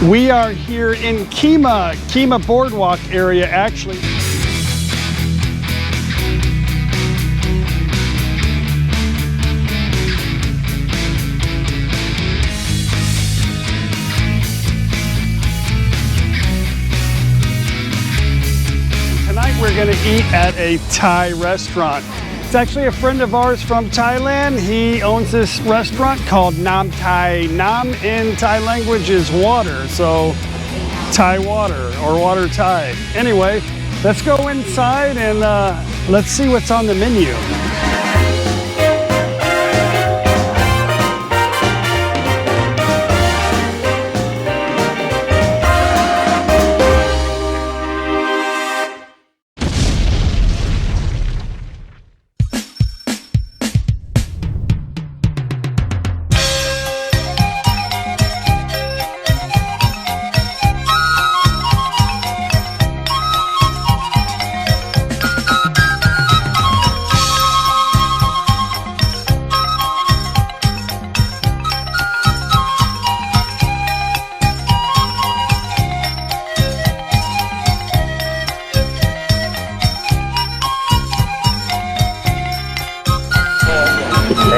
We are here in Kemah Boardwalk area, actually. Tonight we're going to eat at a Thai restaurant. It's actually a friend of ours from Thailand. He owns this restaurant called Nam Thai. Nam in Thai language is water, so Thai water or water Thai. Anyway, let's go inside and let's see what's on the menu.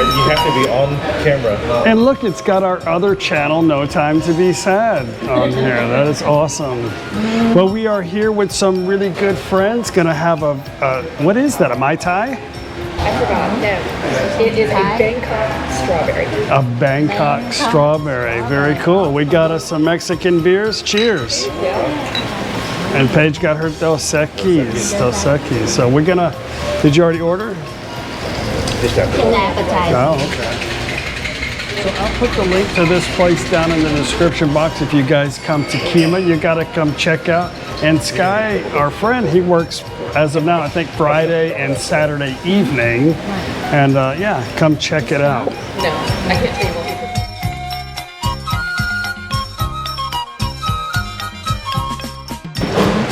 You have to be on camera. And look, it's got our other channel, No Time to Be Sad, on here. That is awesome. Well, we are here with some really good friends. Gonna have a what is that, a Mai Tai? I forgot. No. It is a Bangkok strawberry. A Bangkok strawberry. Very cool. We got us some Mexican beers. Cheers. And Paige got her Dos Equis. So we're gonna, did you already order? Appetizers. Oh, okay. So I'll put the link to this place down in the description box. If you guys come to Kemah, you gotta come check out. And Sky, our friend, he works as of now, I think Friday and Saturday evening. And yeah, come check it out. No, I can't tell you what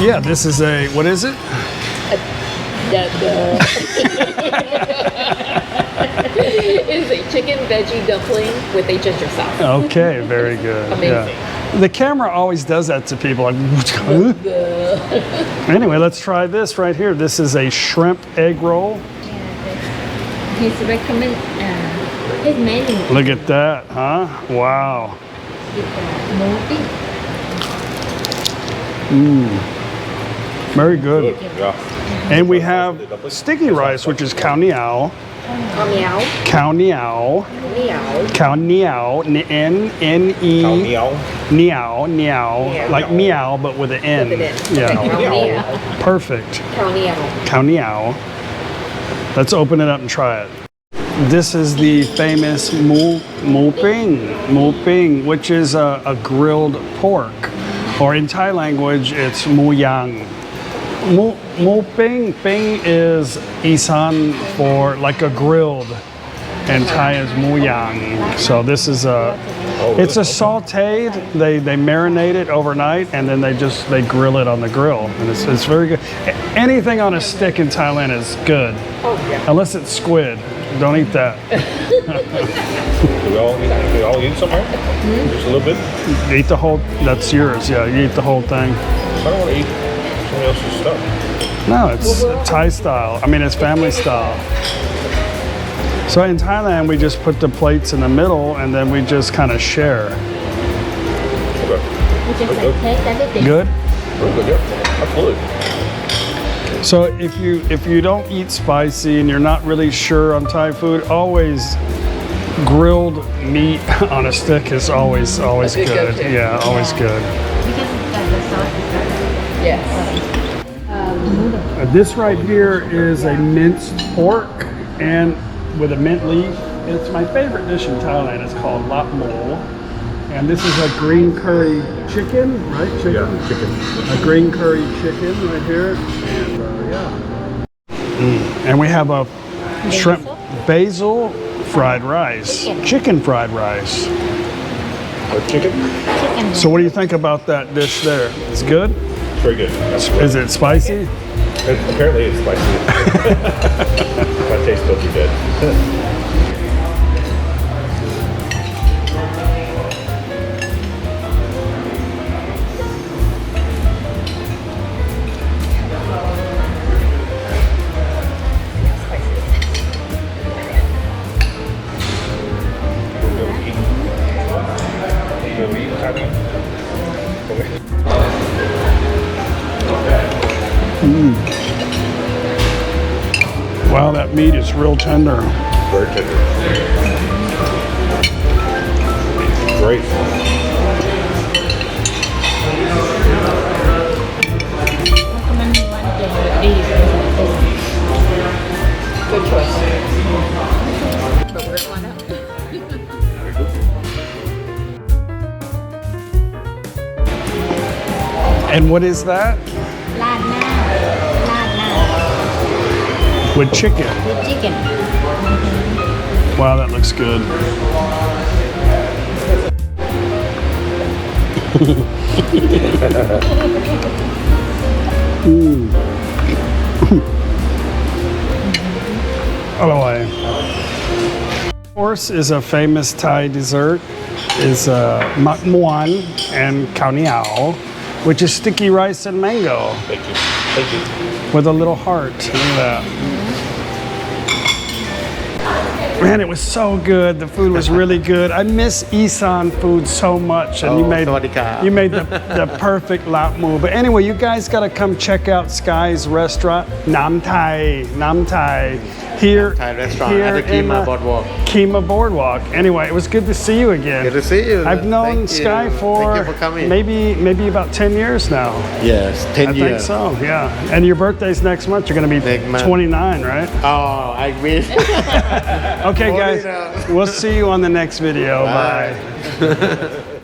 Yeah, this is a, what is it? It is a chicken veggie dumpling with a ginger sauce. Okay, very good. Amazing. Yeah. The camera always does that to people. Like, huh? Anyway, let's try this right here. This is a shrimp egg roll. His recommend his menu. Look at that, huh? Wow. Very good. Yeah. And we have sticky rice, which is khao niao. Meow. Khao niao. Meow. Khao niao. N-E. Niao. Like meow, but with an N. With an N. Yeah. Meow. Perfect. Khao niao. Khao niao. Let's open it up and try it. This is the famous mu ping, which is a grilled pork. Or in Thai language, it's mu yang. Mu ping is Isan for like a grilled, and Thai is mu yang. So this is it's a sautéed. They marinate it overnight, and then they grill it on the grill, and it's very good. Anything on a stick in Thailand is good, unless it's squid. Don't eat that. Do we all eat some, right? Just a little bit? Eat the whole, that's yours. Yeah, you eat the whole thing. I don't want to eat somebody else's stuff. No, it's Thai style. I mean, it's family style. So in Thailand, we just put the plates in the middle and then we just kind of share. Okay. We just like taste everything. Good? Real good, yeah. Absolutely. So if you don't eat spicy and you're not really sure on Thai food, always grilled meat on a stick is always good. Yeah, always good. Because the sauce is better. Yes. This right here is a minced pork and with a mint leaf. It's my favorite dish in Thailand. It's called lap mo. And this is a green curry chicken, right? Chicken? Yeah, chicken. A green curry chicken right here. And yeah. And we have a shrimp basil fried rice. Chicken fried rice. Chicken? Chicken. So what do you think about that dish there? It's good? It's very good. Is it spicy? Apparently it's spicy. My taste buds are dead. Wow, that meat is real tender. Very tender. Great. recommend you want the beef. Good choice. But we're going out. And what is that? ราดหน้า With chicken. with chicken. Wow, that looks good. Otherwise, of course, is a famous Thai dessert. Is mak muan and khao niao, which is sticky rice and mango Thank you. Thank you. with a little heart. Look at that. Man, it was so good. The food was really good. I miss Isan food so much, and you made the perfect lap mu. But anyway, you guys got to come check out Sky's restaurant, Nam Thai here Thai restaurant here at the in Kemah Boardwalk. Kemah Boardwalk. Anyway, it was good to see you again. Good to see you. I've known Thank Sky you. for, Thank you for coming. maybe about 10 years now. Yes, 10 I years. think so, yeah. And your birthday's next month. You're going to be Next month. 29, right? Oh, I wish. Okay, Only guys. now. We'll see you on the next video. Bye. Bye.